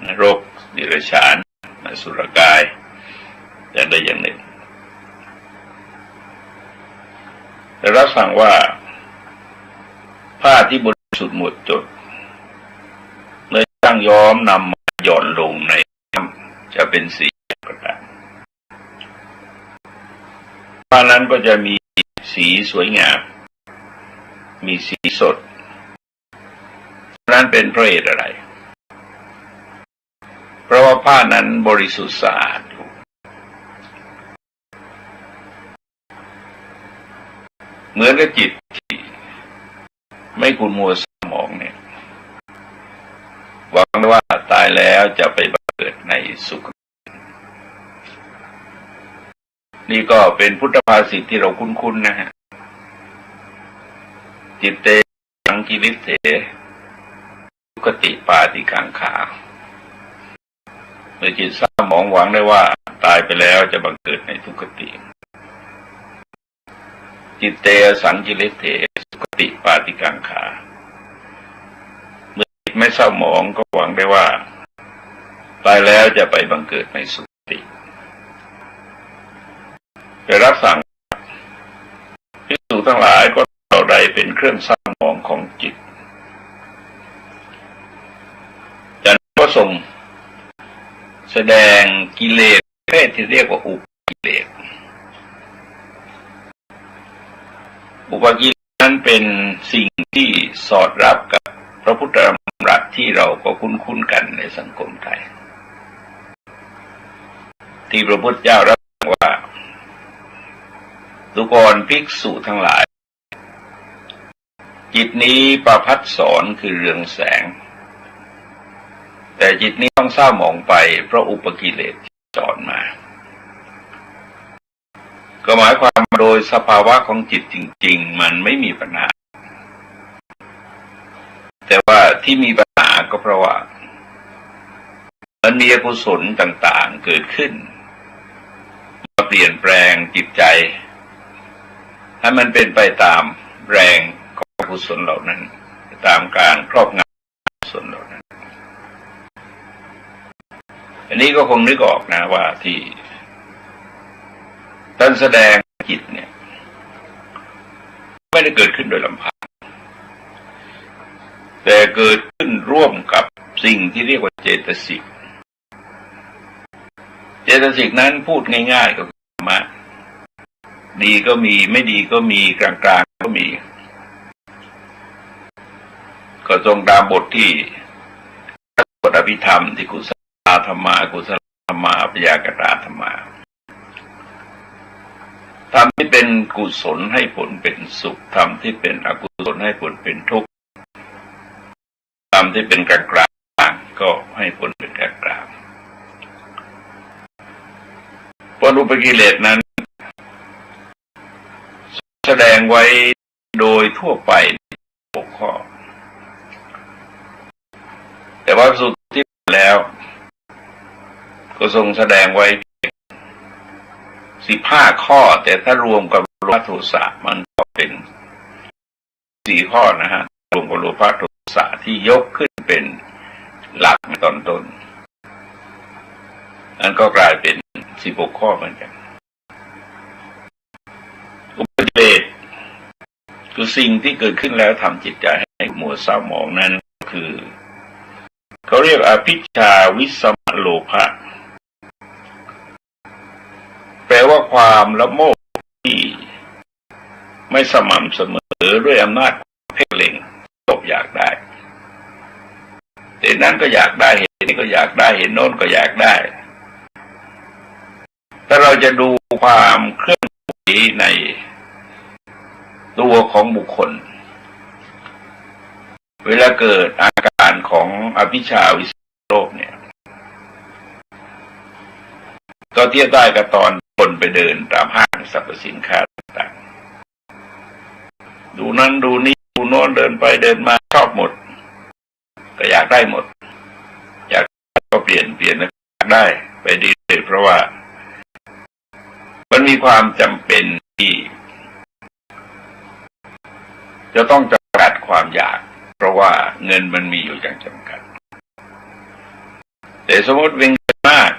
นรกดิรัจฉานอสุรกายอย่างใดอย่างหนึ่งแต่รับสั่งว่าผ้าที่บริสุทธิ์หมดจดเมื่อช่างย้อมนำมาหย่อนลงในน้ำจะเป็นสีประการผ้านั้นก็จะมีสีสวยงามมีสีสดนั้นเป็นเพราะเหตุอะไรเพราะว่าผ้านั้นบริสุทธิ์สะอาดเหมือนกับจิตที่ไม่ขุ่นมัวเศร้าหมองเนี่ยหวังว่าตายแล้วจะไปบังเกิดในสุคตินี่ก็เป็นพุทธภาษิตที่เราคุ้นๆนะฮะจิตเตสังกิริเถสุคติปาติกังขาเมื่อจิตเศร้าหมองหวังได้ว่าตายไปแล้วจะบังเกิดในสุคติจิตเตสังกิริเถสุคติปาติกังขาเมื่อจิตไม่เศร้าหมองก็หวังได้ว่าตายแล้วจะไปบังเกิดในสุคติได้รับสั่งภิกษุทั้งหลายก็เราใดเป็นเครื่องเศร้าหมองของจิตจากนั้นก็ส่งแสดงกิเลสประเภทที่เรียกว่าอุปกิเลสอุปกิเลสนั้นเป็นสิ่งที่สอดรับกับพระพุทธธรรมรัตที่เราก็คุ้นๆกันในสังคมไทยที่พระพุทธเจ้ารับว่าทุกคนภิกษุทั้งหลายจิตนี้ประภัสสรคือเรืองแสงแต่จิตนี้ต้องเศร้าหมองไปเพราะอุปกิเลสสอนมาก็หมายความโดยสภาวะของจิตจริงๆมันไม่มีปัญหาแต่ว่าที่มีปัญหาก็เพราะว่ามันมีอกุศลต่างๆเกิดขึ้นมาเปลี่ยนแปลงจิตใจให้มันเป็นไปตามแรงของอกุศลเหล่านั้นตามการครอบงำอกุศลเหล่านั้นอันนี้ก็คงนึกออกนะว่าที่ท่านแสดงจิตเนี่ยไม่ได้เกิดขึ้นโดยลำพังแต่เกิดขึ้นร่วมกับสิ่งที่เรียกว่าเจตสิกเจตสิกนั้นพูดง่ายๆก็คือธรรมะดีก็มีไม่ดีก็มีกลางๆก็มีก็ตรงตามบทที่บทอภิธรรมที่กุศลธรรมะกุศลธรรมะอัปยากตาธรรมะธรรมที่เป็นกุศลให้ผลเป็นสุขธรรมที่เป็นอกุศลให้ผลเป็นทุกข์ธรรมที่เป็นกลางๆก็ให้ผลเป็นกลางๆผลอุปกิเลสนั้นแสดงไว้โดยทั่วไป6 ข้อแต่ว่าสุดที่แล้วก็ทรงแสดงไว้15 ข้อแต่ถ้ารวมกับโลภะโทสะมันก็เป็น4 ข้อนะฮะรวมกับโลภะโทสะที่ยกขึ้นเป็นหลักในตอนต้นนั้นก็กลายเป็น16 ข้อเหมือนกันอุปกิเลสคือสิ่งที่เกิดขึ้นแล้วทำจิตใจให้มัวเศร้าหมองนั้นคือเขาเรียกอภิชฌาวิสมโลภะแปลว่าความละโมบที่ไม่สม่ำเสมอด้วยอำนาจเพ่งเล็งตบอยากได้เห็นนั้นก็อยากได้เห็นนี้ก็อยากได้เห็นโน้นก็อยากได้ถ้าเราจะดูความเคลื่อนไหวในตัวของบุคคลเวลาเกิดอาการของอภิชฌาวิสโลภเนี่ยก็เทียบได้กับตอนคนไปเดินตามห้างสรรพสินค้าต่างๆดูนั้นดูนี้ดูโน้นเดินไปเดินมาชอบหมดก็อยากได้หมดอยากก็เปลี่ยนได้ไปดีเลยเพราะว่ามันมีความจำเป็นที่จะต้องจำกัดความอยากเพราะว่าเงินมันมีอยู่อย่างจำกัด แต่สมมติเป็นเงินมาก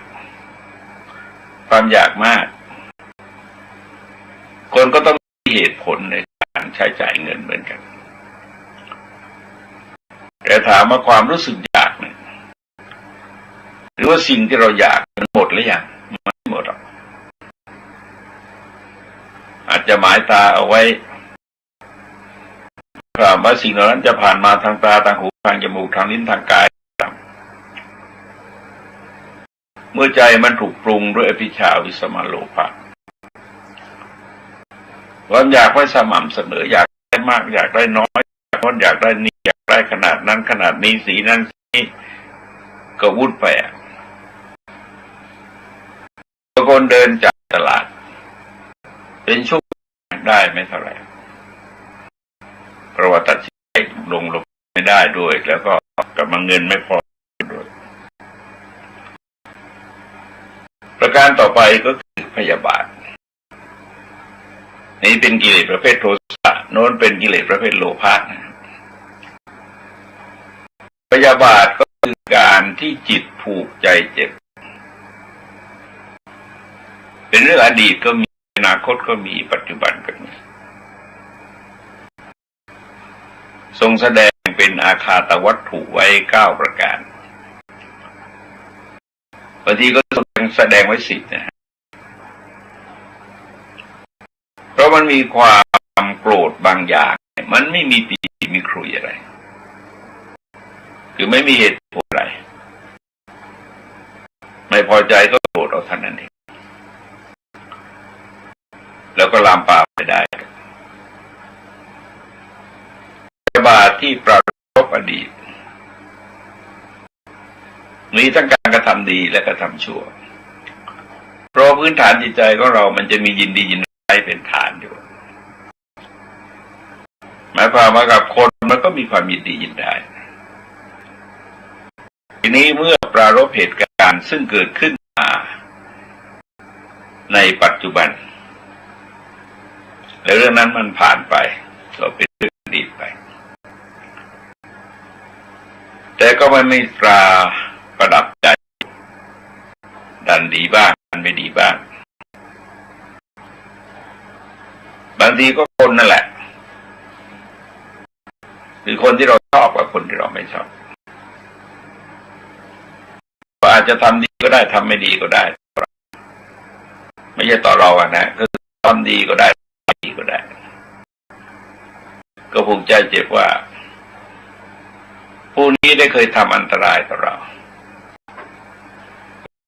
ความอยากมากคนก็ต้องมีเหตุผลในการใช้จ่ายเงินเหมือนกันแต่ถามว่าความรู้สึกอยากเนี่ยหรือว่าสิ่งที่เราอยากมันหมดหรือยังไม่หมดหรอกอาจจะหมายตาเอาไว้ว่าสิ่งเหล่านั้นจะผ่านมาทางตาทางหูทางจมูกทางลิ้นทางกายเมื่อใจมันถูกปรุงด้วยอภิชฌาวิสมาโลภะความอยากไว้สม่ำเสมออยากได้มากอยากได้น้อยอยากได้นี่อยากได้ขนาดนั้นขนาดนี้สีนั้นสีนี้ก็วุ่นไปบางคนเดินจากตลาดเป็นชั่วโมงได้ไม่เท่าไหร่เพราะว่าตัดสินใจลงไม่ได้ด้วยแล้วก็กำลังเงินไม่พอด้วยประการต่อไปก็คือพยาบาทนี้เป็นกิเลสประเภทโทสะโน้นเป็นกิเลสประเภทโลภะพยาบาทก็คือการที่จิตผูกใจเจ็บเป็นเรื่องอดีตก็มีอนาคตก็มีปัจจุบันก็มีทรงแสดงเป็นอาคาตวัตถุไว้9ประการบางทีก็ทรงแสดงไว้10นะเพราะมันมีความโกรธบางอย่างมันไม่มีปีมีครุยอะไรคือไม่มีเหตุผลอะไรไม่พอใจก็โกรธเอาเท่านั้นเองแล้วก็ลามปามไปได้พยาบาทที่ปรารภอดีตมีทั้งการกระทำดีและกระทำชั่วเพราะพื้นฐานจิตใจของเรามันจะมียินดียินร้ายเป็นฐานอยู่หมายความว่ากับคนมันก็มีความยินดียินร้ายทีนี้เมื่อปรารภเหตุการณ์ซึ่งเกิดขึ้นมาในปัจจุบันแล้วเรื่องนั้นมันผ่านไปก็เป็นเรื่องอดีตไปแต่ก็ไม่ตราประดับใจดันดีบ้างดันไม่ดีบ้างบางทีก็คนนั่นแหละคือคนที่เราชอบกับคนที่เราไม่ชอบอาจจะทำดีก็ได้ทำไม่ดีก็ได้ไม่ใช่ต่อเราอะนะคือทำดีก็ได้ทำดีก็ได้ก็ภูมิใจเจ็บว่าผู้นี้ได้เคยทำอันตรายต่อเรา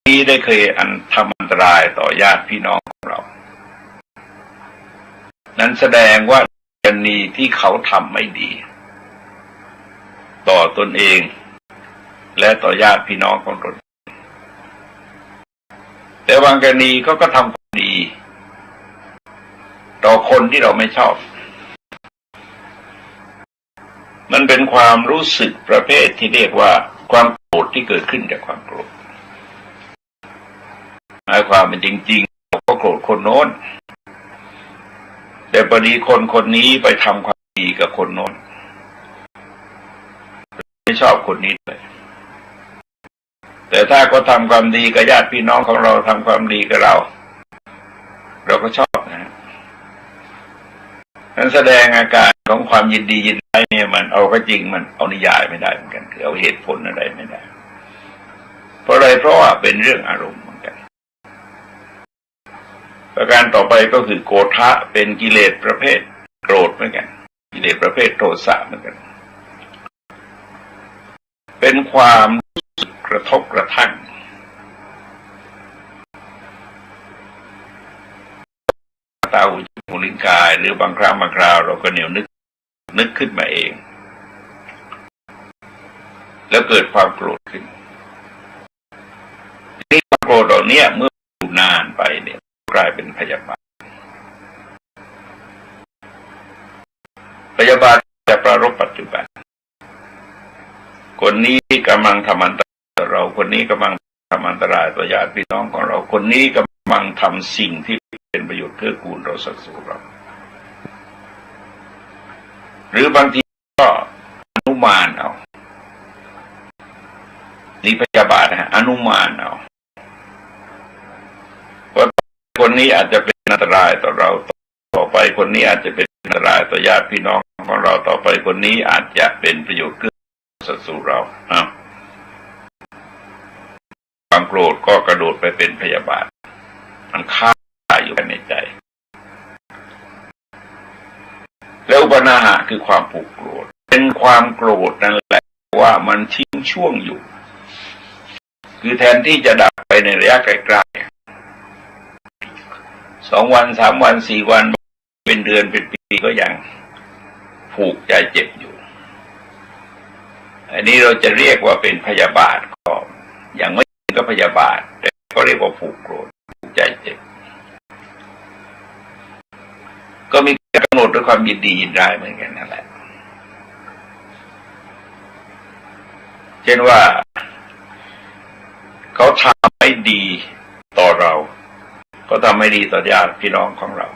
ผู้นี้ได้เคยทำอันตรายต่อญาติพี่น้องของเรานั้นแสดงว่ากรณีที่เขาทำไม่ดีต่อตนเองและต่อญาติพี่น้องของตนแต่บางกรณีเขาก็ทำความดีต่อคนที่เราไม่ชอบมันเป็นความรู้สึกประเภทที่เรียกว่าความโกรธที่เกิดขึ้นจากความโกรธหมายความเป็นจริงๆเราก็โกรธคนโน้นแต่พอดีคนนี้ไปทำความดีกับคนโน้นไม่ชอบคนนี้เลยแต่ถ้าเขาทำความดีกับญาติพี่น้องของเราทำความดีกับเราก็ชอบนะนั้นแสดงอาการของความยินดียินร้ายเนี่ยมันเอาก็จริงมันเอานิยายไม่ได้เหมือนกันคือเอาเหตุผลอะไรไม่ได้เพราะอะไรเพราะว่าเป็นเรื่องอารมณ์เหมือนกันประการต่อไปก็คือโกฏะเป็นกิเลสประเภทโกรธเหมือนกันกิเลสประเภทโทสะเหมือนกันเป็นความรู้สึกกระทบกระทั่งตาหูจมูกลิ้นกายหรือบางครั้งบางคราวเราก็เหนียวนึกขึ้นมาเองแล้วเกิดความโกรธขึ้นนี่ความโกรธเหล่านี้เมื่ออยู่นานไปเนี่ยกลายเป็นพยาบาทจะปรารภปัจจุบันคนนี้กำลังทำอันตรายต่อเราคนนี้กำลังทำอันตรายต่อญาติพี่น้องของเราคนนี้กำลังทำสิ่งที่เป็นประโยชน์เกื้อกูลเราสักสูเราหรือบางทีก็อนุมานเอา นี่พยาบาทอนุมานเอาว่าคนนี้อาจจะเป็นอันตรายต่อเราต่อไปคนนี้อาจจะเป็นอันตรายต่อญาติพี่น้องของเราต่อไปคนนี้อาจจะเป็นประโยชน์เกื้อศัตรูเราความโกรธก็กระโดดไปเป็นพยาบาทมันฆ่าอยู่ในใจแล้วอุปนาหะคือความผูกโกรธเป็นความโกรธนั่นแหละว่ามันทิ้งช่วงอยู่คือแทนที่จะดับไปในระยะไกลๆ2 วัน3 วัน4 วันเป็นเดือนเป็นปีก็ยังผูกใจเจ็บอยู่อันนี้เราจะเรียกว่าเป็นพยาบาทก็ยังไม่ถึงกับพยาบาทแต่ก็เรียกว่าผูกโกรธผูกใจเจ็บก็มีกำหนดด้วยความยินดียินร้ายเหมือนกันนั่นแหละเช่นว่าเขาทำไม่ดีต่อเราเขาทำไม่ดีต่อญาติพี่น้องของเรา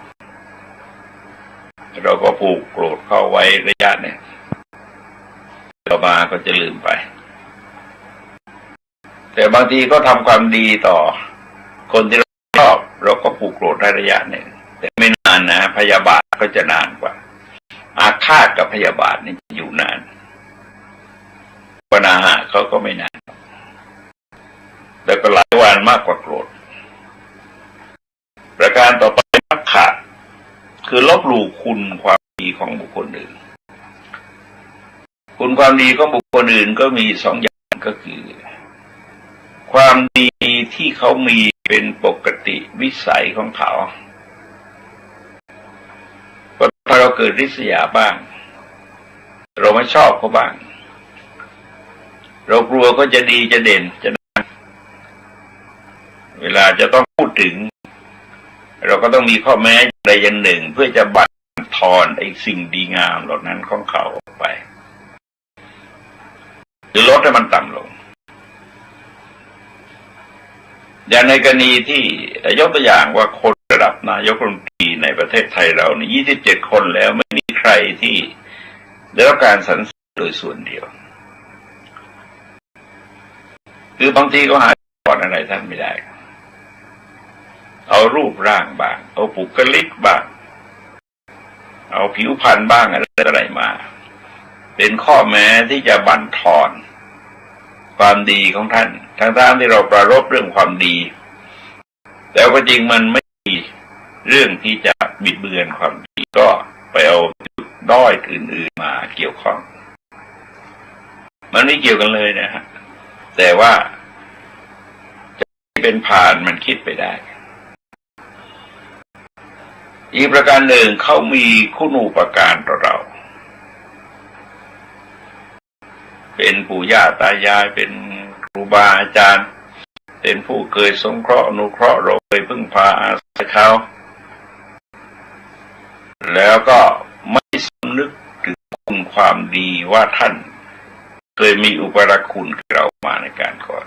เราก็ผูกโกรธเข้าไว้ระยะหนึ่งต่อมาก็จะลืมไปแต่บางทีก็ทำความดีต่อคนที่เราชอบเราก็ผูกโกรธได้ระยะหนึ่งแต่ไม่นานนะพยาบาทก็จะนานกว่าอาฆาตกับพยาบาทนี่อยู่นานปนาหะเขาก็ไม่นานแต่ก็หลายวันมากกว่าโกรธประการต่อไปมักขะคือลบหลู่คุณความดีของบุคคลอื่นคุณความดีของบุคคลอื่นก็มี2 อย่างก็คือความดีที่เขามีเป็นปกติวิสัยของเขาพอเราเกิดริษยาบ้างเราไม่ชอบเขาบ้างเรากลัวก็จะดีจะเด่นจะดังเวลาจะต้องพูดถึงเราก็ต้องมีข้อแม้ใดอย่างหนึ่งเพื่อจะบั่นทอนไอ้สิ่งดีงามเหล่านั้นของเขาออกไปหรือลดให้มันต่ำลงอย่างในกรณีที่ยกตัวอย่างว่าคนระดับนายกรัฐมนตรีในประเทศไทยเรานี่27 คนแล้วไม่มีใครที่ได้รับการสรรเสริญโดยส่วนเดียวคือบางทีก็หาก่อนอะไรท่านไม่ได้เอารูปร่างบ้างเอาบุคลิกบ้างเอาผิวพรรณบ้างอะไรมาเป็นข้อแม้ที่จะบั่นทอนความดีของท่านทั้งที่เราประรบเรื่องความดีแต่ว่าจริงมันไม่มีเรื่องที่จะบิดเบือนความดีก็ไปเอาจุดด้อยอื่นๆมาเกี่ยวข้องมันไม่เกี่ยวกันเลยนะฮะแต่ว่าจะเป็นผ่านมันคิดไปได้อีกประการหนึ่งเขามีคุณูปการต่อเราเป็นปู่ย่าตายายเป็นครูบาอาจารย์เป็นผู้เคยสงเคราะห์อนุเคราะห์เราเคยพึ่งพาอาศัยเขาแล้วก็ไม่สำนึกถึงคุณความดีว่าท่านเคยมีอุปการคุณกับเรามาในการก่อน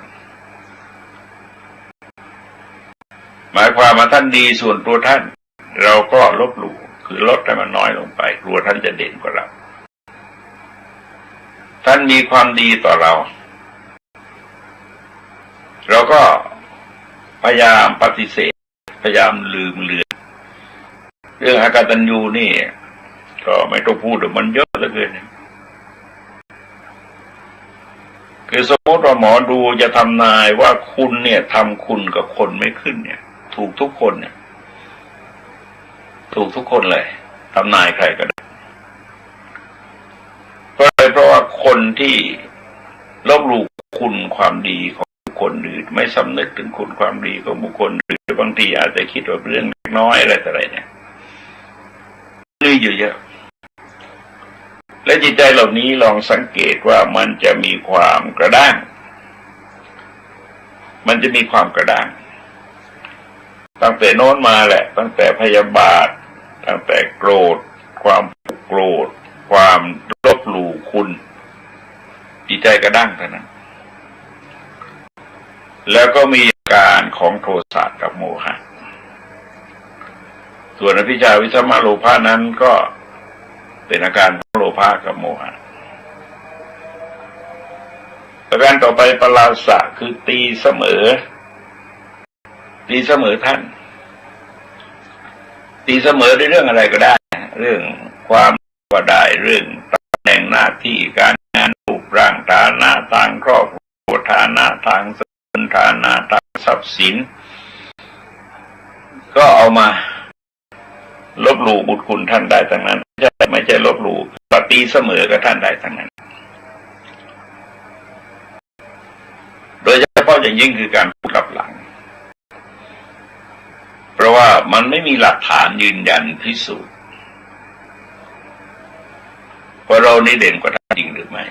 หมายความว่าท่านดีส่วนตัวท่านเราก็ลบหลู่คือลดให้มันน้อยลงไปกลัวท่านจะเด่นกว่าเราท่านมีความดีต่อเราเราก็พยายามปฏิเสธพยายามลืมเลือนเรื่องอกตัญญูนี่ก็ไม่ต้องพูดมันเยอะเหลือเกินคือสมมติว่าหมอดูจะทำนายว่าคุณเนี่ยทำคุณกับคนไม่ขึ้นเนี่ยถูกทุกคนเนี่ยถูกทุกคนเลยทำนายใครก็ได้เพราะว่าคนที่ลบหลู่คุณความดีของบุคคลอื่นไม่สำนึกถึงคุณความดีของบุคคลอื่นบางทีอาจจะคิดว่าเรื่องน้อยอะไรต่ออะไรเนี่ยนี่อยู่เยอะและจิตใจเหล่านี้ลองสังเกตว่ามันจะมีความกระด้างตั้งแต่โน้นมาแหละตั้งแต่พยาบาทตั้งแต่โกรธความโกรธความลบหลู่คุณจิตใจกระด้างเท่านั้นแล้วก็มีอาการของโทสะกับโมหะส่วนอภิชฌาวิสัมมาโลภะนั้นก็เป็นอาการของโลภะกับโมหะ ประการต่อไปปลาสะคือตีเสมอท่านตีเสมอด้วยเรื่องอะไรก็ได้เรื่องความก็ได้เรื่องตำแหน่งหน้าที่การงานรูปร่างฐานะทางครอบครัวฐานะทางสกุลฐานะทางทรัพย์สินก็เอามาลบหลู่บุญคุณท่านได้ทั้งนั้นไม่ใช่ลบหลู่ปฏิเสมอกับท่านได้ทั้งนั้นโดยเฉพาะอย่างยิ่งคือการพูดกลับหลังเพราะว่ามันไม่มีหลักฐานยืนยันพิสูจน์ว่าเรานี่เด่นกว่าท่านจริงหรือไม่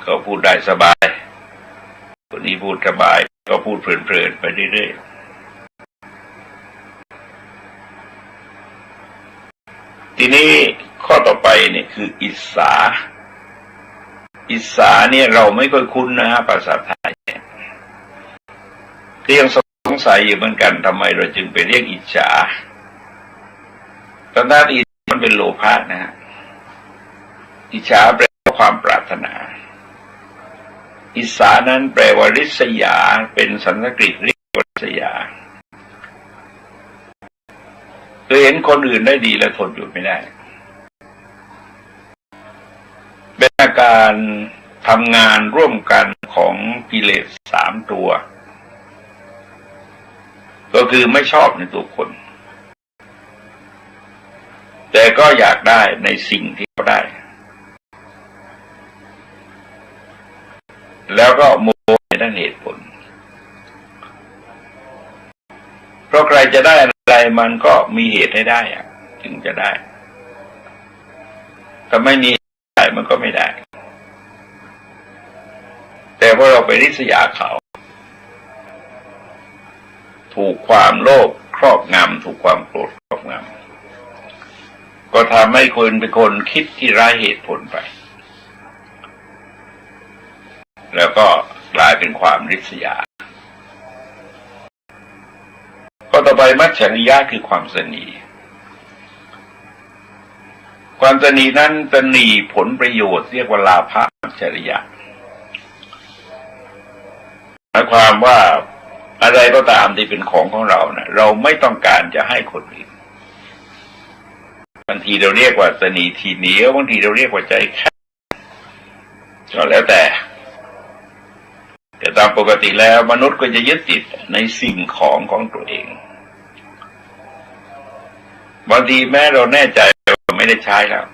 เขาพูดได้สบายคนนี้พูดสบายก็พูดเพลินๆไปเรื่อยๆทีนี้ข้อต่อไปเนี่ยคืออิสาเนี่ยเราไม่ค่อยคุ้นนะฮะภาษาไทยก็ยังสงสัยอยู่เหมือนกันทำไมเราจึงไปเรียกอิจฉาตอนนั้นอิจฉามันเป็นโลภะนะฮะอิจฉาแปลว่าความปรารถนาอิสานั้นแปลว่าริษยาเป็นสันสกฤตเรียกว่าริษยาคือเห็นคนอื่นได้ดีแล้วทนอยู่ไม่ได้เป็นอาการทำงานร่วมกันของกิเลส3 ตัวก็คือไม่ชอบในตัวคนแต่ก็อยากได้ในสิ่งที่เขาได้แล้วก็โมโหในด้านเหตุผลเพราะใครจะได้อะไรมันก็มีเหตุให้ได้จึงจะได้ถ้าไม่มีเหตุได้มันก็ไม่ได้แต่พอเราไปริษยาเขาถูกความโลภครอบงำถูกความโกรธครอบงำก็ทำให้คนเป็นคนคิดที่ไร้เหตุผลไปแล้วก็กลายเป็นความริษยาก็ต่อไปมัจฉริยะคือความตนีนั้นตนีผลประโยชน์เรียกว่าลาภมัจฉริยะหมายความว่าอะไรก็ตามที่เป็นของเรานะเราไม่ต้องการจะให้คนอื่นบางทีเราเรียกว่าตนีทีเหนียวบางทีเราเรียกว่าใจแคบก็แล้วแต่ตามปกติแล้วมนุษย์ก็จะยึดติดในสิ่งของตัวเองบางทีแม้เราแน่ใจว่าไม่ได้ใช้แล้ว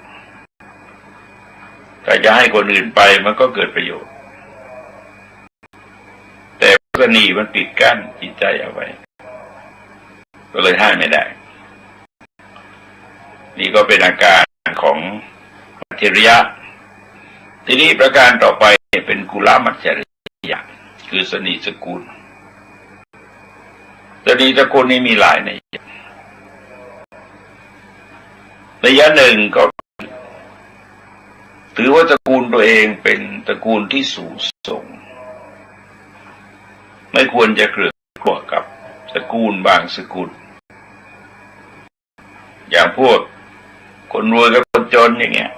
แต่จะให้คนอื่นไปมันก็เกิดประโยชน์แต่ตนีมันปิดกั้นจิตใจเอาไว้ก็เลยให้ไม่ได้นี่ก็เป็นอาการของมัจฉริยะทีนี้ประการต่อไปเป็นกุลมัจฉริยะคือสนิสกุลสนิสกุลนี้มีหลายนัยหนึ่งก็ถือว่าตระกูลตัวเองเป็นตระกูลที่สูงส่งไม่ควรจะเกลื่อนกลัวกับตระกูลบางสกุลอย่างพวกคนรวยกับคนจนอย่างเงี้ย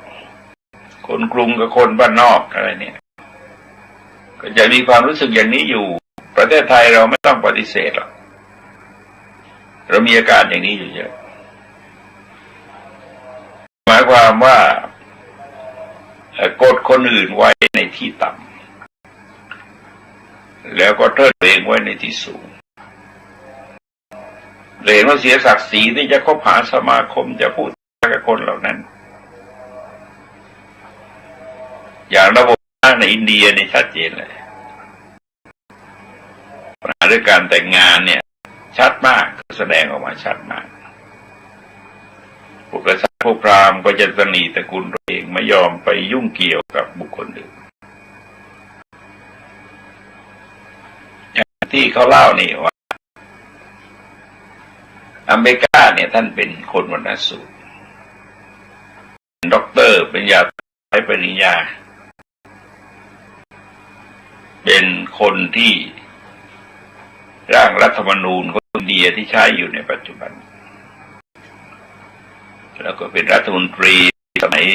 คนกรุงกับคนบ้านนอกอะไรเนี่ยก็จะมีความรู้สึกอย่างนี้อยู่ประเทศไทยเราไม่ต้องปฏิเสธหรอกเรามีอาการอย่างนี้อยู่เยอะหมายความว่ากดคนอื่นไว้ในที่ต่ำแล้วก็เทิดตัวเองไว้ในที่สูงเห็นว่าเสียศักดิ์ศรีที่จะคบหาสมาคมจะพูดกับคนเหล่านั้นอย่างระบบในอินเดียนี่ชัดเจนเลยปัญหาเรื่องการแต่งงานเนี่ยชัดมากแสดงออกมาชัดมากพวกกษัตริย์พวกพราหมณ์ก็จะตนีตระกูลตัวเองไม่ยอมไปยุ่งเกี่ยวกับบุคคลอื่นที่เขาเล่านี่ว่าอเมริกาเนี่ยท่านเป็นคนวรรณสูตรเป็นด็อกเตอร์เป็นปริญญาเป็นคนที่ร่างรัฐธรรมนูญของอินเดียที่ใช้อยู่ในปัจจุบันแล้วก็เป็นรัฐมนตรีสมัย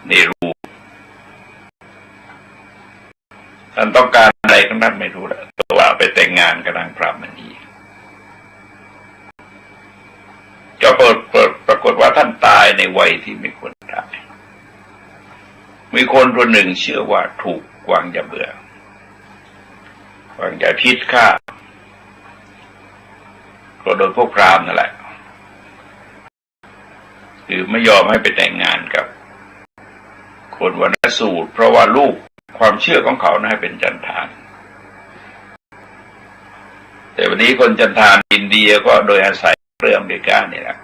เนรู ท่านต้องการอะไรก็ท่านไม่รู้แล้วตัวว่าไปแต่งงานกับนางพรามณีก็ปรากฏว่าท่านตายในวัยที่ไม่ควรตายมีคนคนหนึ่งเชื่อว่าถูกวางยาเบื่อวางยาพิษฆ่าก็โดยพวกพราหมณ์นั่นแหละคือไม่ยอมให้ไปแต่งงานกับคนวรรณสูตรเพราะว่าลูกความเชื่อของเขานะให้เป็นจันทานแต่วันนี้คนจันทานอินเดียก็โดยอาศัยเรื่องอเมริกานี่แหละ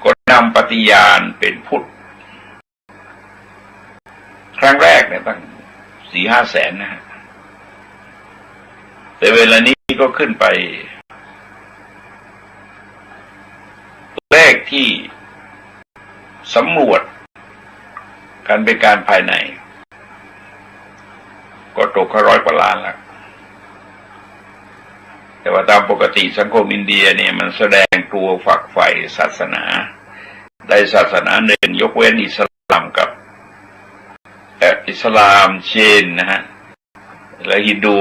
ก็นำปฏิญาณเป็นพุทธครั้งแรกเนี่ยตั้ง4-5 แสนนะฮะแต่เวลานี้ก็ขึ้นไปเลขที่สำรวจการเป็นการภายในก็ตก100 กว่าล้านแล้วแต่ว่าตามปกติสังคมอินเดียเนี่ยมันแสดงตัวฝักใฝ่ศาสนาได้ศาสนาหนึ่งยกเว้นอิสลามกับอิสลามเชนนะฮะและฮินดู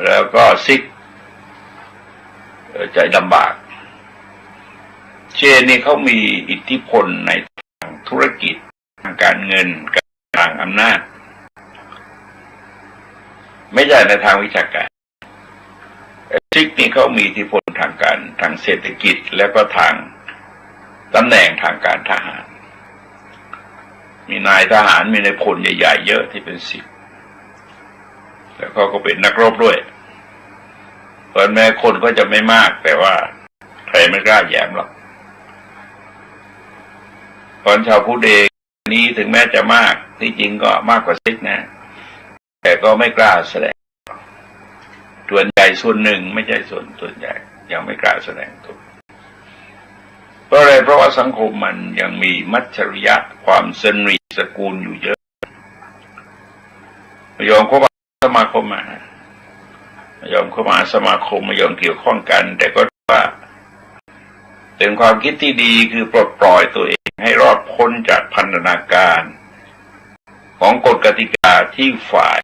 แล้วก็ซิกใจลำบากเชนนี่เขามีอิทธิพลในทางธุรกิจทางการเงินทางอำนาจไม่ใช่ในทางวิชาการซิกนี่เขามีอิทธิพลทางเศรษฐกิจแล้วก็ทางตำแหน่งทางการทหารมีนายทหารมีนายพลใหญ่ๆเยอะที่เป็นซิกแล้วเขาก็เป็นนักรบด้วยตอนแม้คนก็จะไม่มากแต่ว่าใครไม่กล้าแย้มหรอกตอนชาวพุทธเองนี้ถึงแม้จะมากที่จริงก็มากกว่าซิกนะแต่ก็ไม่กล้าแสดงส่วนใหญ่ส่วนหนึ่งไม่ใช่ส่วนใหญ่ยังไม่กล้าแสดงตัวเพราะอะไรเพราะว่าสังคมมันยังมีมัจฉริยะความสนิทสกุลอยู่เยอะไม่ยอมเข้ามาสมาคมไม่ยอมเข้ามาสมาคมไม่ยอมเกี่ยวข้องกันแต่ก็ว่าเป็นความคิดที่ดีคือปลดปล่อยตัวเองให้รอดพ้นจากพันธนาการของกฎกติกาที่ฝ่าย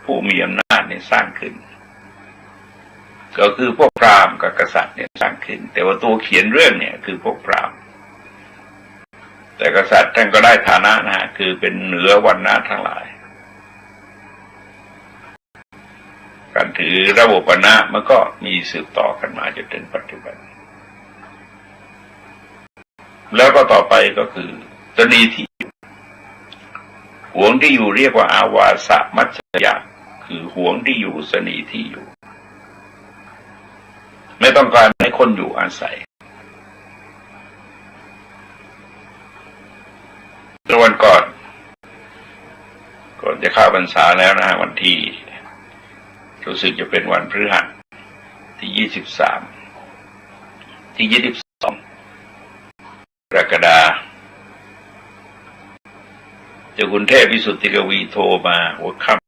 ผู้มีอำนาจเนี่ยสร้างขึ้นก็คือพวกพราหมณ์กับกษัตริย์เนี่ยสร้างขึ้นแต่ว่าตัวเขียนเรื่องเนี่ยคือพวกพราหมณ์แต่กษัตริย์ท่านก็ได้ฐานะนะฮะคือเป็นเหนือวรรณะทั้งหลายการถือระบบวรรณะมันก็มีสืบต่อกันมาจนถึงปัจจุบันแล้วก็ต่อไปก็คือตนีที่หวงที่อยู่เรียกว่าอาวาสมัจฉริยะคือหวงที่อยู่สนีที่อยู่ไม่ต้องการให้คนอยู่อาศัยวันก่อนจะเข้าพรรษาแล้วนะวันที่รู้สึกจะเป็นวันพฤหัสที่23ที่22กรกฎาคมเจ้าคุณเทพวิสุทธิกวีโทรมาหัวค่ำ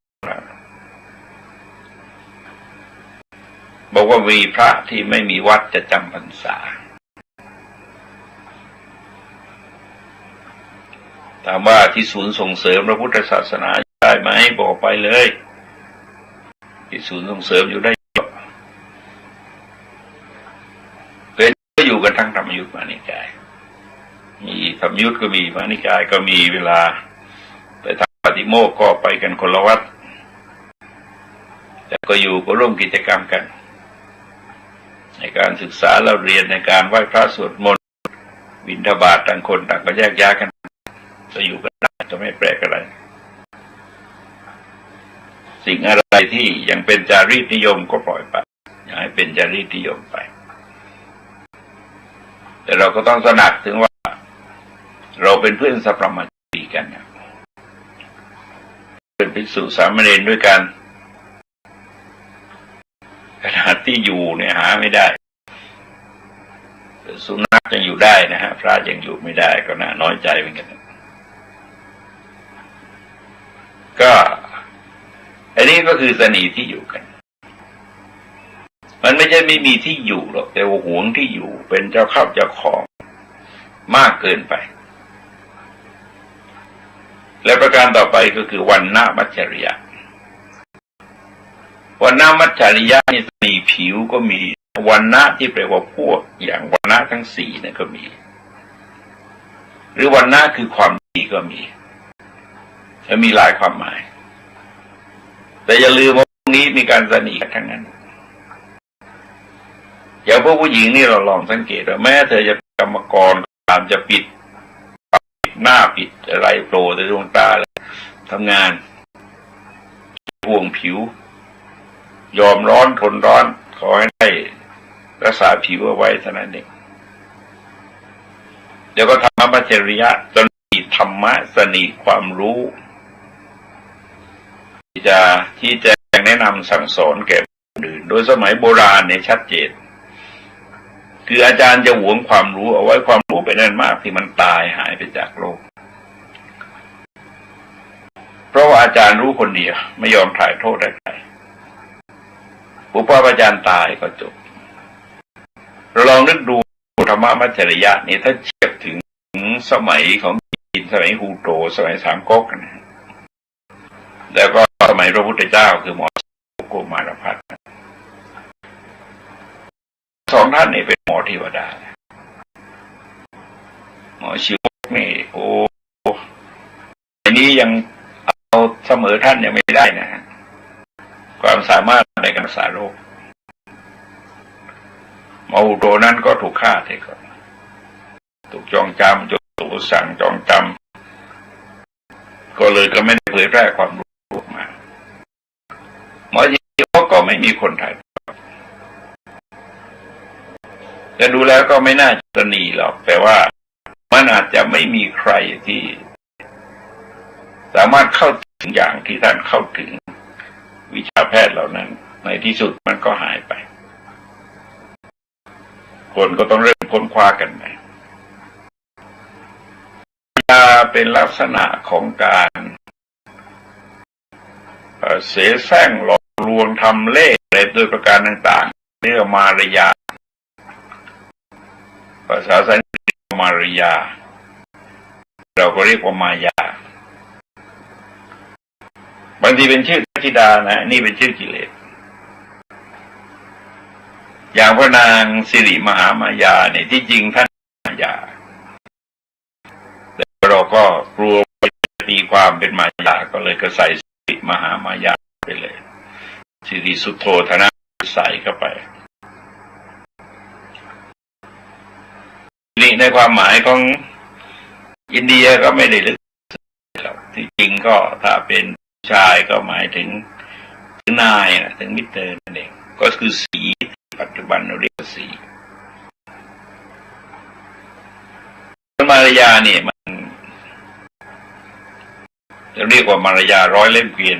บอกว่ามีพระที่ไม่มีวัดจะจำพรรษาถามว่าที่ศูนย์ส่งเสริมพระพุทธศาสนาได้ไหมบอกไปเลยที่ศูนย์ส่งเสริมอยู่ได้เป็นก็อยู่กันทั้งธรรมยุทธมานิกายมีธรรมยุทธก็มีมานิกายก็มีเวลาไปทำปฏิโมกข์ก็ไปกันคนละวัดแต่ก็อยู่ก็ร่วมกิจกรรมกันในการศึกษาเราเรียนในการไหว้พระสวดมนต์บิณฑบาตต่างคนต่างก็แยกย้ายกันจะอยู่กันได้จะไม่แปลกอะไรสิ่งอะไรที่ยังเป็นจารีตนิยมก็ปล่อยไปอย่าให้เป็นจารีตนิยมไปแต่เราก็ต้องตระหนักถึงว่าเราเป็นเพื่อนสัพพมัจจีกันเป็นภิกษุสามเณรด้วยกันขณะที่อยู่เนี่ยหาไม่ได้สุนัขยังอยู่ได้นะฮะพระยังอยู่ไม่ได้ก็น่าน้อยใจเหมือนกันก็อันนี้ก็คือสนีที่อยู่กันมันไม่ใช่ไม่มีที่อยู่หรอกแต่ว่าหวงที่อยู่เป็นเจ้าเข้าเจ้าของมากเกินไป และประการต่อไปก็คือวันณมัจฉริยะวันณมัจฉริยะนี่มีผิวก็มีวันณะที่แปลว่าพวกอย่างวันณะทั้งสี่เนี่ยก็มีหรือวันณะคือความดีก็มีจะมีหลายความหมายแต่อย่าลืมว่าพวกนี้มีการสนิทกันทั้งนั้นอย่างพวกผู้หญิงนี่เราลองสังเกตว่าแม้เธอจะกรรมกรตามจะปิดหน้าปิดอะไรโผล่ในดวงตาทำงานห่วงผิวยอมร้อนทนร้อนขอให้ได้รักษาผิวเอาไว้เท่านั้นเองเดี๋ยวก็ธรรมะมัจฉริยะจนมีธรรมะสนิทความรู้ที่จะแนะนำสั่งสอนแก่ผู้อื่นโดยสมัยโบราณเนี่ยชัดเจนคืออาจารย์จะหวงความรู้เอาไว้ความรู้เป็นนั่นมากที่มันตายหายไปจากโลกเพราะว่าอาจารย์รู้คนเดียวไม่ยอมถ่ายโทษให้ใครผู้พ่ออาจารย์ตายก็จบเราลองนึกดูธรรมะมัจฉริยะนี่ถ้าเทียบถึงสมัยของจีนสมัยฮูโตสมัยสามก๊กนะแล้วก็สมัยพระพุทธเจ้าคือหมอโกมารพัฒน์สองท่านนี่เป็นหมอเทวดาหมอชิวนี่โอ้อันนี้ยังเอาเสมอท่านยังไม่ได้นะฮะความสามารถในการรักษาโรคหมออุโตนั้นก็ถูกฆ่าเถอะก่อนถูกจองจำถูกสั่งจองจำก็เลยก็ไม่ได้เผยแพร่ความรู้มาหมอชิวก็ไม่มีคนถ่ายแต่ดูแล้วก็ไม่น่าจะหนีหรอกแต่ว่ามันอาจจะไม่มีใครที่สามารถเข้าถึงอย่างที่ท่านเข้าถึงวิชาแพทย์เหล่านั้นในที่สุดมันก็หายไปคนก็ต้องเริ่มค้นคว้ากันใหม่เป็นลักษณะของการเสแสร้งหลอกลวงทำเล่ห์อะไรโดยประการต่างๆเรียกมารยาภาษาสันสกฤตมารยาเราก็เรียกว่ามายาบางทีเป็นชื่อธิดานะนี่เป็นชื่อกิเลสอย่างพระนางสิริมหามายาเนี่ยที่จริงท่านมายาแต่เราก็กลัวตีความเป็นมายาก็เลยก็ใส่สิริมหามายาไปเลยสิริสุโธธนะใส่เข้าไปนี่ในความหมายของอินเดียก็ไม่ได้ลึกที่จริงก็ถ้าเป็นชายก็หมายถึงนายนะถึงมิสเตอร์นั่นเองก็คือสีปัจจุบันเราเรียกสีมารยาเนี่ยมันจะเรียกว่ามารยาร้อยเล่มเกวียน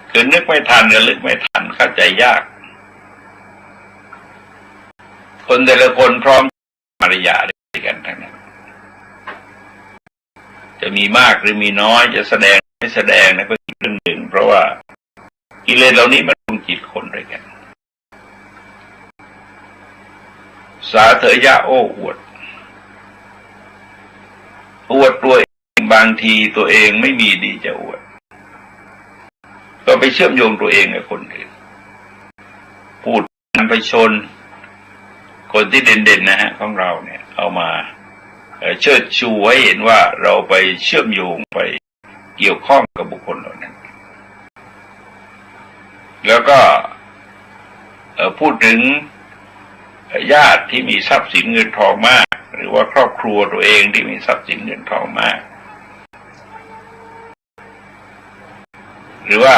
คือนึกไม่ทันหรือลึกไม่ทันเข้าใจยากคนแต่ละคนพร้อมมารยาด้วยกันทั้งนั้นจะมีมากหรือมีน้อยจะแสดงไม่แสดงนะก็อีกเรื่องหนึ่งเพราะว่ากิเลสเหล่านี้มันปรุงจิตคนด้วยกันสาเถยะโอ้อวดตัวเองบางทีตัวเองไม่มีดีจะอวดก็ไปเชื่อมโยงตัวเองกับคนอื่นพูดนำไปชนคนที่เด่นๆนะฮะของเราเนี่ยเอามาเชิดชูไว้เห็นว่าเราไปเชื่อมโยงไปเกี่ยวข้องกับบุคคลเหล่านั้นแล้วก็พูดถึงญาติที่มีทรัพย์สินเงินทองมากหรือว่าครอบครัวตัวเองที่มีทรัพย์สินเงินทองมากหรือว่า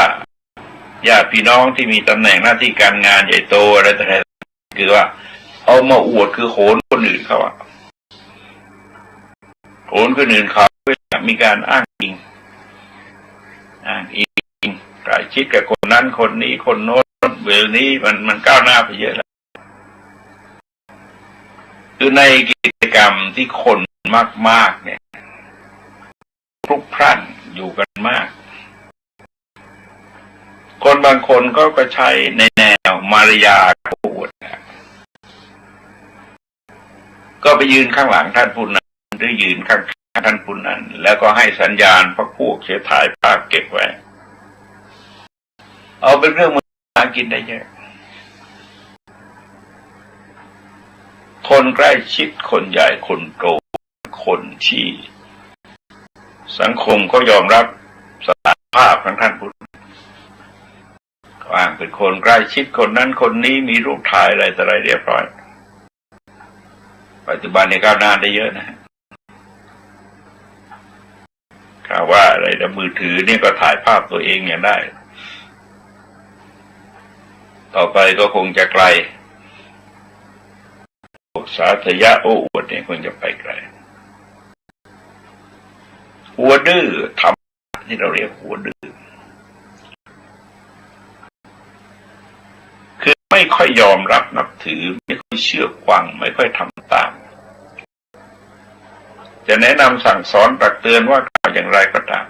ญาติพี่น้องที่มีตำแหน่งหน้าที่การงานใหญ่โตอะไรต่างๆคือว่าเอามาอวดคือโหนคนอื่นเขาอะโหนคนอื่นเขาเพื่อมีการอ้างอิงใกล้ชิดกับคนนั้นคนนี้คนโน้นเวลนี้มันก้าวหน้าไปเยอะแล้วคือในกิจกรรมที่คนมากๆเนี่ยพลุกพล่านอยู่กันมากคนบางคนก็ใช้ในแนวมารยาทอวดก็ไปยืนข้างหลังท่านผู้นั้นหรือยืนข้ ท่านผู้นั้นแล้วก็ให้สัญญาณพรรคพวกเสียถ่ายภาพเก็บไว้เอาเป็นเรื่องมือหากินได้เยอะคนใกล้ชิดคนใหญ่คนโตคนที่สังคมก็ยอมรับสถานภาพของท่านผู้อ้างเป็นคนใกล้ชิดคนนั้นคนนี้มีรูปถ่ายอะไรต่ออะไรเรียบร้อยปัจจุบันในก้าวหน้าได้เยอะนะข่าวว่าอะไรแต่มือถือนี่ก็ถ่ายภาพตัวเองอย่างได้ต่อไปก็คงจะไกลสาธยะโอ้อวดเนี่ยคงจะไปไกลหัวดื้อทำที่เราเรียกหัวดื้อคือไม่ค่อยยอมรับนับถือไม่ค่อยเชื่อฟังไม่ค่อยทำตามจะแนะนำสั่งสอนตักเตือนว่าอย่างไรก็ตาม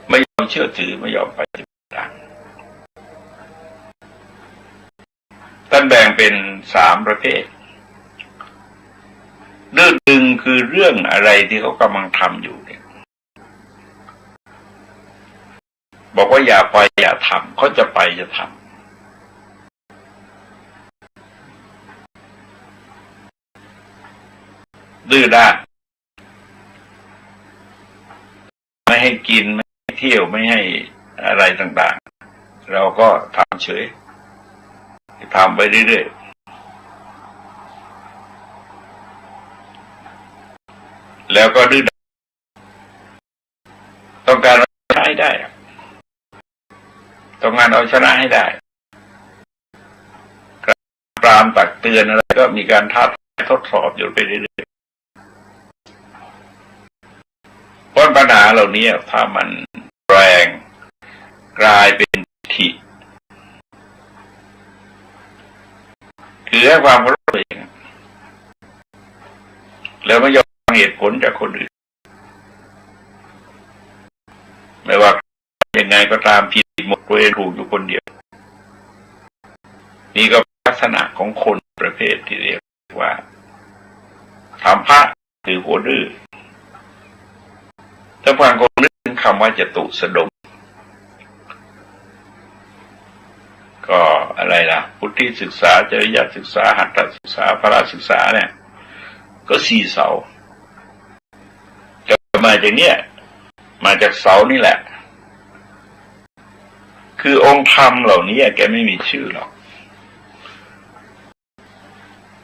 ไม่ยอมเชื่อถือไม่ยอมไปฏิบัติตามท่านแบ่งเป็น3ประเภทเรื่องหนึ่งคือเรื่องอะไรที่เขากำลังทำอยู่เนี่ยบอกว่าอย่าไปอย่าทำเขาจะไปจะทำดื้อด้านไม่ให้กินไม่ให้เที่ยวไม่ให้อะไรต่างๆเราก็ทำเฉยทำไปเรื่อยๆแล้วก็ดื้อต้องการเอาชนะให้ได้ต้องการเอาชนะให้ได้ปรามตักเตือนอะไรก็มีการทดสอบอยู่ไปเรื่อยๆเพราะปัญหาเหล่านี้ถ้ามันแรงกลายเป็นทิฐิคือให้ความเคารพตัวเองแล้วไม่ยอมฟังเหตุผลจากคนอื่นไม่ว่ายังไงก็ตามผิดหมดตัวเองถูกอยู่คนเดียวนี่ก็ลักษณะของคนประเภทที่เรียกว่าทำพระคือหัวดื้อถ้าฟังคนนึกถึงคำว่าจตุสดมก็อะไรล่ะพุทธิศึกษาจริยศึกษาหัตถศึกษาพละศึกษาเนี่ยก็4 เสาจะมาจากเนี้ยมาจากเสานี่แหละคือองค์ธรรมเหล่านี้แกไม่มีชื่อหรอก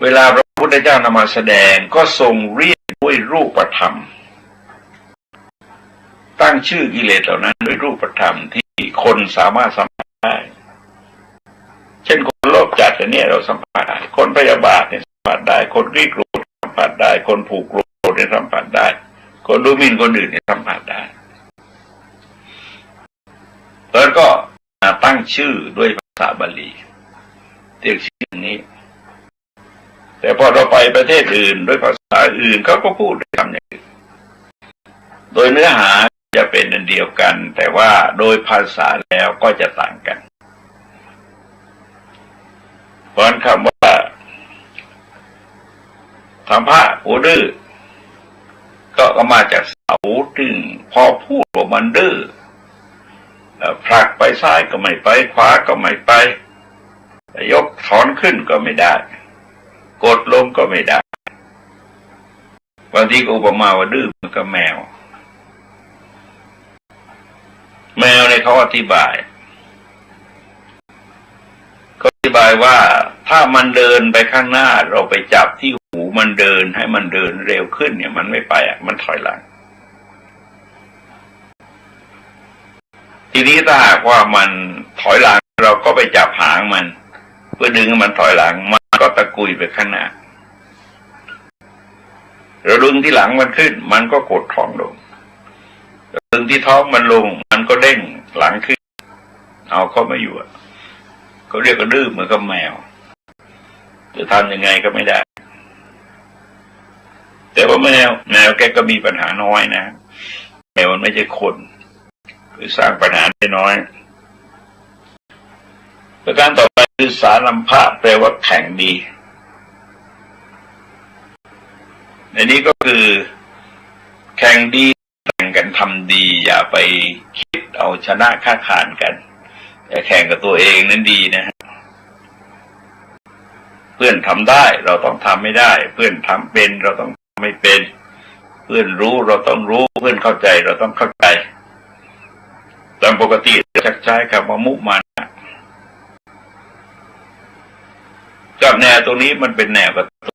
เวลาพระพุทธเจ้านำมาแสดงก็ทรงเรียกด้วยรูปธรรมตั้งชื่อกิเลสเหล่านั้นด้วยรูปธรรมที่คนสามารถสัมผัสได้เช่นคนโลภจัดเนี่ยเราสัมผัสได้คนพยาบาทเนี่ยสัมผัสได้คนรีโกรธสัมผัสได้คนผูกโกรธเนี่ยสัมผัสได้คนดูหมิ่นคนอื่นเนี่ยสัมผัสได้แล้วก็ตั้งชื่อด้วยภาษาบาลีเรียกชื่อนี้แต่พอเราไปประเทศอื่นด้วยภาษาอื่นเขาก็พูดด้วยคำอย่างอื่นโดยเนื้อหาจะเป็นอันเดียวกันแต่ว่าโดยภาษาแล้วก็จะต่างกันเพราะคำว่าทำพระหัวดื้อก็มาจากเสาซึ่งพอพูดว่ามันดื้อผลักไปซ้ายก็ไม่ไปขวาก็ไม่ไปยกถอนขึ้นก็ไม่ได้กดลงก็ไม่ได้บางทีก็อุปมาว่าดื้อมันก็แมวเนี่ยเขาอธิบายว่าถ้ามันเดินไปข้างหน้าเราไปจับที่หูมันเดินให้มันเดินเร็วขึ้นเนี่ยมันไม่ไปมันถอยหลังทีนี้ถ้าหากว่ามันถอยหลังเราก็ไปจับหางมันเพื่อดึงมันถอยหลังมันก็ตะกุยไปข้างหน้าเราดึงที่หลังมันขึ้นมันก็กดท้องลงดึงที่ท้องมันลงมันก็เด้งหลังขึ้นเอาเข้ามาอยู่เขาเรียกว่าดื้อเหมือนกับแมวจะทำยังไงก็ไม่ได้แต่ว่าแมวแกก็มีปัญหาน้อยนะแมวมันไม่ใช่คนคือสร้างปัญหาได้น้อยประการต่อไปคือสารัมภะแปลว่าแข่งดี ในนี้ก็คือแข่งดีแข่งกันทำดีอย่าไปคิดเอาชนะค้าขานกันอย่าแข่งกับตัวเองนั้นดีนะฮะเพื่อนทำได้เราต้องทำไม่ได้เพื่อนทำเป็นเราต้องไม่เป็นเพื่อนรู้เราต้องรู้เพื่อนเข้าใจเราต้องเข้าใจตามปกติชักใช้คำว่ามุมานะกับแนวตรงนี้มันเป็นแนวประตู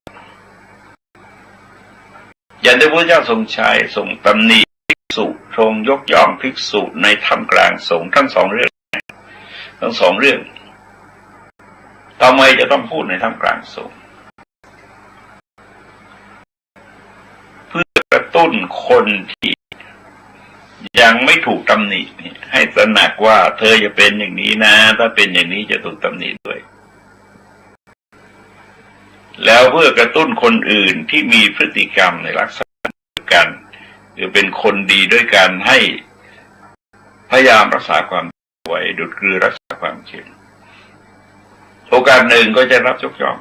อย่างที่พระเจ้าทรงใช้ทรงตำหนิภิกษุทรงยกย่องภิกษุในท่ามกลางสงฆ์ทั้งสองเรื่องทำไมจะต้องพูดในท่ามกลางสงฆ์เพื่อกระตุ้นคนที่ยังไม่ถูกตำหนิให้ตระหนักว่าเธอจะเป็นอย่างนี้นะถ้าเป็นอย่างนี้จะถูกตำหนิด้วยแล้วเพื่อกระตุ้นคนอื่นที่มีพฤติกรรมในลักษณะเดียวกันหรือเป็นคนดีด้วยกันให้พยายามรักษาความไว้ดุจเกลือรักษาความเค็มโอกาสหนึ่งก็จะรับยกย่อง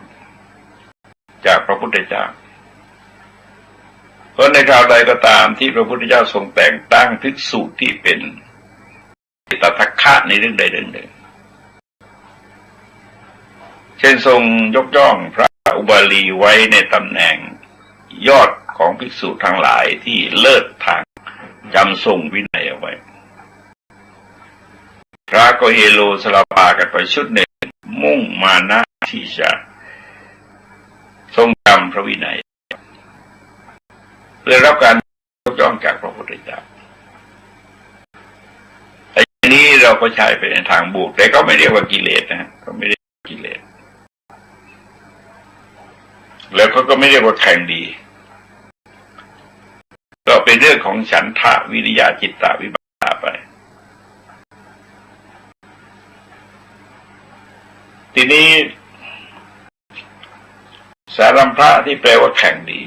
จากพระพุทธเจ้าเพราะในคราวใดก็ตามที่พระพุทธเจ้าทรงแต่งตั้งภิกษุที่เป็นตถาคตในเรื่องใดเรื่องหนึ่งเช่นทรงยกย่องพระอุบาลีไว้ในตำแหน่งยอดของภิกษุทั้งหลายที่เลิศทางจำทรงวินัยเอาไว้พระก็เฮโลสลับปากันไปชุดหนึ่งมุ่งมานะที่จะทรงจำพระวินัยเพื่อรับการยกย่องจากพระพุทธเจ้าแต่ทีนี้เราก็ใช้ไปในทางบวกแต่ก็ไม่เรียกว่ากิเลสนะก็ไม่เรียกกิเลสแล้วก็ไม่เรียกว่าแข่งดีก็เป็นเรื่องของฉันทะวิริยะจิตตะวิปัสสนาไปทีนี้สารัมภะที่แปลว่าแข่งดี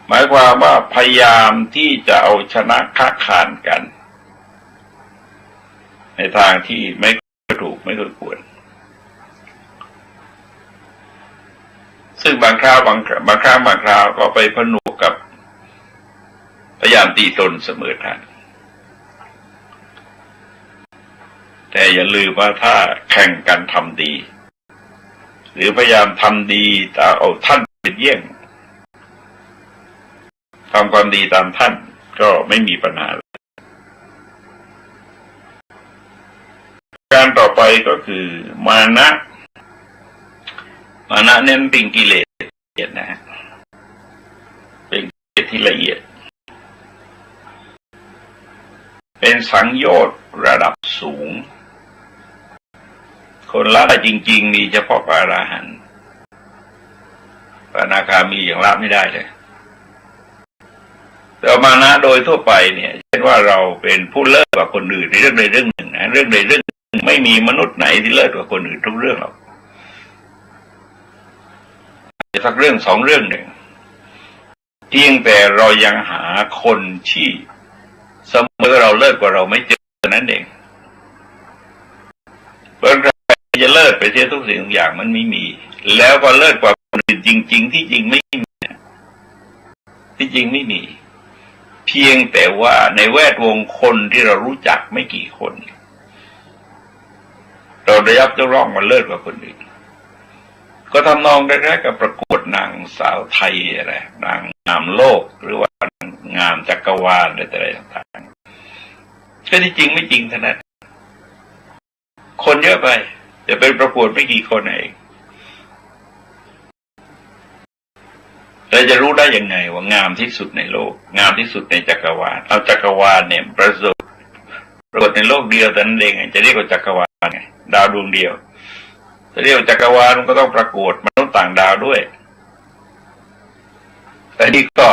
หมายความว่าพยายามที่จะเอาชนะค้าขานกันในทางที่ไม่ถูกไม่ควรซึ่งบางคราวก็ไปผนวกกับพยายามตีตนเสมอท่านแต่อย่าลืมว่าถ้าแข่งกันทำดีหรือพยายามทำดีแต่เอาท่านเป็นเยี่ยงทำความดีตามท่านก็ไม่มีปัญหาการต่อไปก็คือมานะเน้นเป็นกิเลสนะฮะเป็นกิเลสที่ละเอียดเป็นสังโยชน์ระดับสูงคนละจริงๆมีเฉพาะพระอรหันต์พระอนาคามีอย่างละไม่ได้เลยแต่มานะโดยทั่วไปเนี่ยเช่นว่าเราเป็นผู้เลิศกว่าคนอื่นในเรื่องใดเรื่องหนึ่งนะเรื่องใดเรื่องไม่มีมนุษย์ไหนที่เลิศกว่าคนอื่นทุกเรื่องหรอกสักเรื่องสองเรื่องหนึ่งเพียงแต่เรายังหาคนที่เสมอเราเลิศกว่าเราไม่เจอนั่นเองเพราะเราจะเลิศไปเสียทุกสิ่งทุกอย่างมันไม่มีแล้วก็เลิศกว่าคนอื่นจริงๆที่จริงไม่มีที่จริงไม่มีเพียงแต่ว่าในแวดวงคนที่เรารู้จักไม่กี่คนเราได้ยับยั้งร่องมาเลิศกว่าคนอื่นก็ทำนองคล้ายๆกับประกวดนางสาวไทยอะไรนางงามโลกหรือว่างามจักรวาลอะไรต่างๆก็ที่จริงไม่จริงเท่านั้นคนเยอะไปจะเป็นประกวดไม่กี่คนเองเราจะรู้ได้ยังไงว่างามที่สุดในโลกงามที่สุดในจักรวาลเอาจักรวาลเนี่ยประกวดในโลกเดียวแต่นั้นเองจะเรียกว่าจักรวาลไงดาวดวงเดียวจะเรียกว่าจักรวาลมันก็ต้องประกวดมนุษย์ต่างดาวด้วยแต่นี่ก็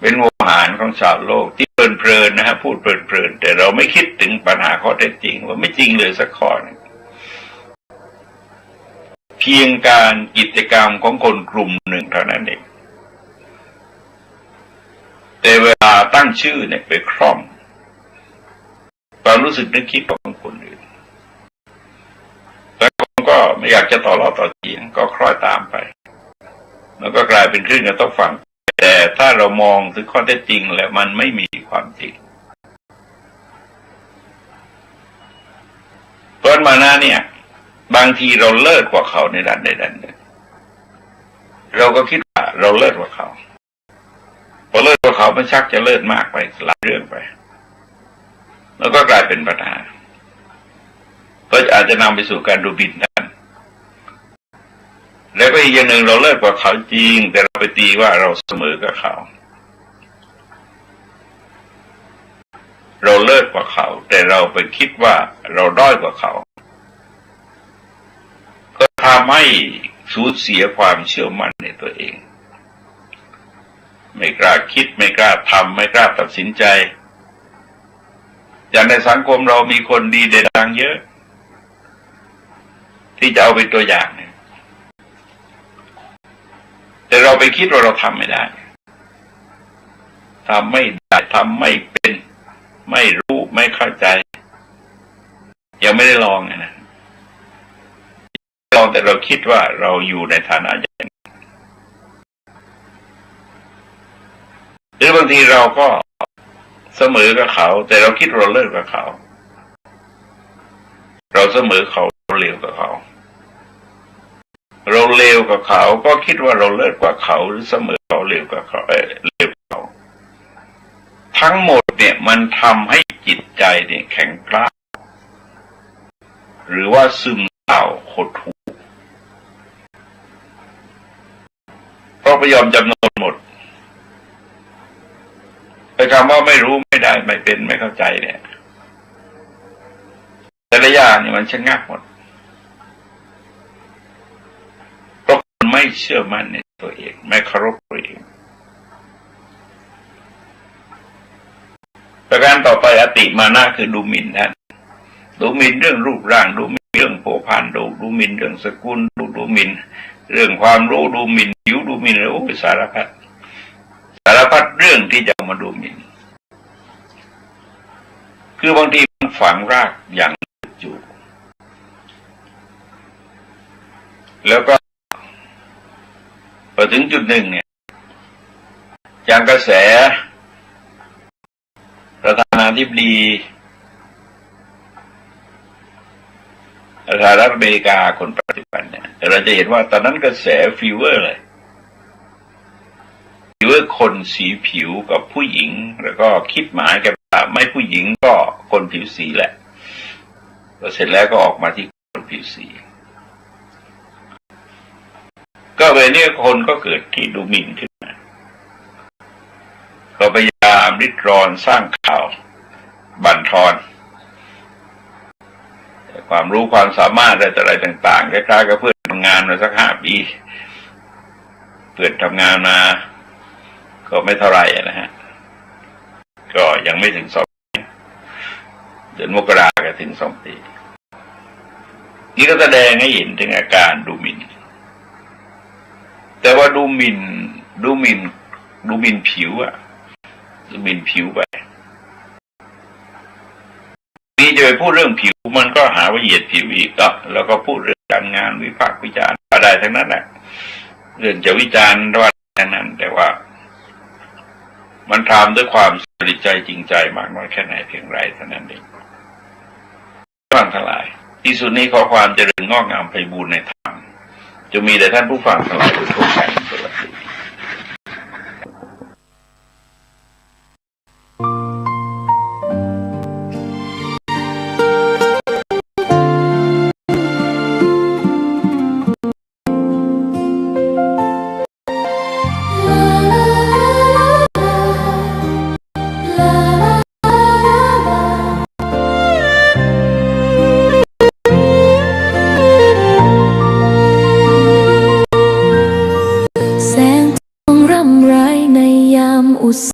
เป็นโวหารของชาวโลกที่เพลินๆนะฮะพูดเพลินๆแต่เราไม่คิดถึงปัญหาข้อเท็จจริงว่าไม่จริงเลยสักข้อนึงเพียงการกิจกรรมของคนกลุ่มหนึ่งเท่านั้นเองแต่เวลาตั้งชื่อเนี่ยไปคล่อมความรู้สึกนึกคิดของคนอื่นแล้วคนก็ไม่อยากจะต่อล้อต่อเถียงก็คล้อยตามไป แล้วก็กลายเป็นคลื่นกระทบฝั่งแต่ถ้าเรามองถึงข้อเท็จจริงแล้วมันไม่มีความจริงเพราะมานะเนี่ยบางทีเราเลิศกว่าเขาในด้านใดด้านหนึ่งเราก็คิดว่าเราเลิศกว่าเขาพอเลิศกว่าเขามันชักจะเลิศมากไปหลายเรื่องไปแล้วก็กลายเป็นปัญหาก็อาจจะนำไปสู่การดูหมิ่นท่านแล้วก็อีกอย่างหนึ่งเราเลิศกว่าเขาจริงแต่เราไปตีว่าเราเสมอกับเขาเราเลิศกว่าเขาแต่เราไปคิดว่าเราด้อยกว่าเขาก็ทำให้สูญเสียความเชื่อมั่นในตัวเองไม่กล้าคิดไม่กล้าทำไม่กล้าตัดสินใจอย่างในสังคมเรามีคนดีเด่นดังเยอะที่จะเอาเป็นตัวอย่างเนี่ยแต่เราไปคิดว่าเราทำไม่ได้ทำไม่ได้ทำไม่เป็นไม่รู้ไม่เข้าใจยังไม่ได้ลองนะลองแต่เราคิดว่าเราอยู่ในฐานะอย่างนี้หรือบางทีเราก็เสมอกับเขาแต่เราคิดเราเลิศกับเขาเราเสมอเขาเราเลวกับเขาเราเลวกับเขาก็คิดว่าเราเลิศกว่าเขาหรือเสมอเขาเลวกว่าเขาเลวกว่าเขาทั้งหมดเนี่ยมันทำให้จิตใจเนี่ยแข็งกร้าวหรือว่าซึมเศร้าหดหู่เพราะไปยอมจำนนหมดไอ้คำว่าไม่รู้ไม่ได้ไม่เป็นไม่เข้าใจเนี่ยแต่ละอย่างเนี่ยมันชะงักหมดเพราะคนไม่เชื่อมั่นในตัวเองไม่เคารพตัวเองประการต่อไปอติมานะคือดูหมิ่นท่านดูหมิ่นเรื่องรูปร่างดูหมิ่นเรื่องโภพันธ์ดูหมิ่นเรื่องสกุลดูหมิ่นเรื่องความรู้ดูหมิ่นผิวดูหมิ่นโอ้ยสารพัดเรื่องที่จะมาดูหมิ่นคือบางทีมันฝังรากอย่างอยู่แล้วก็พอถึงจุดหนึ่งเนี่ยอย่างกระแสประธานาธิบดีสหรัฐอเมริกาคนปัจจุบันเนี่ยเราจะเห็นว่าตอนนั้นกระแสฟีเวอร์เลยฟีเวอร์คนสีผิวกับผู้หญิงแล้วก็คิดหมายกันว่าไม่ผู้หญิงก็คนผิวสีแหละแล้วเสร็จแล้วก็ออกมาที่คนผิวสีก็เลยเนี่ยคนก็เกิดที่ดูหมิ่นขึ้นมาก็พยายามริดรอนสร้างข่าวบั่นทอนความรู้ความสามารถอะไรต่างๆคล้ายๆกับเพื่อนทำงานมาสัก5 ปีเพื่อนทำงานมาก็ไม่เท่าไหร่นะฮะก็ยังไม่ถึง2 ปีเดือนมกราคมก็ถึง2 ปีนี่ก็แสดงให้เห็นถึงอาการดูหมิ่นแต่ว่าดูหมิ่นผิวอะดูหมิ่นผิวไปนี่จะไปพูดเรื่องผิวมันก็หาว่าเหยียดผิวอีกแล้วก็พูดเรื่องการงานวิพากษ์วิจารณ์อะไรทั้งนั้นแหละเรื่องจะวิจารณ์ว่าทั้งนั้นแต่ว่ามันทำด้วยความบริใจจริงใจมากน้อยแค่ไหนเพียงไรเท่านั้นเองฟังทั้งหลายที่สุดนี้ขอความเจริญงอกงามไพบูลย์ในธรรมจะมีแต่ท่านผู้ฟังทั้งหลายทุกท่าน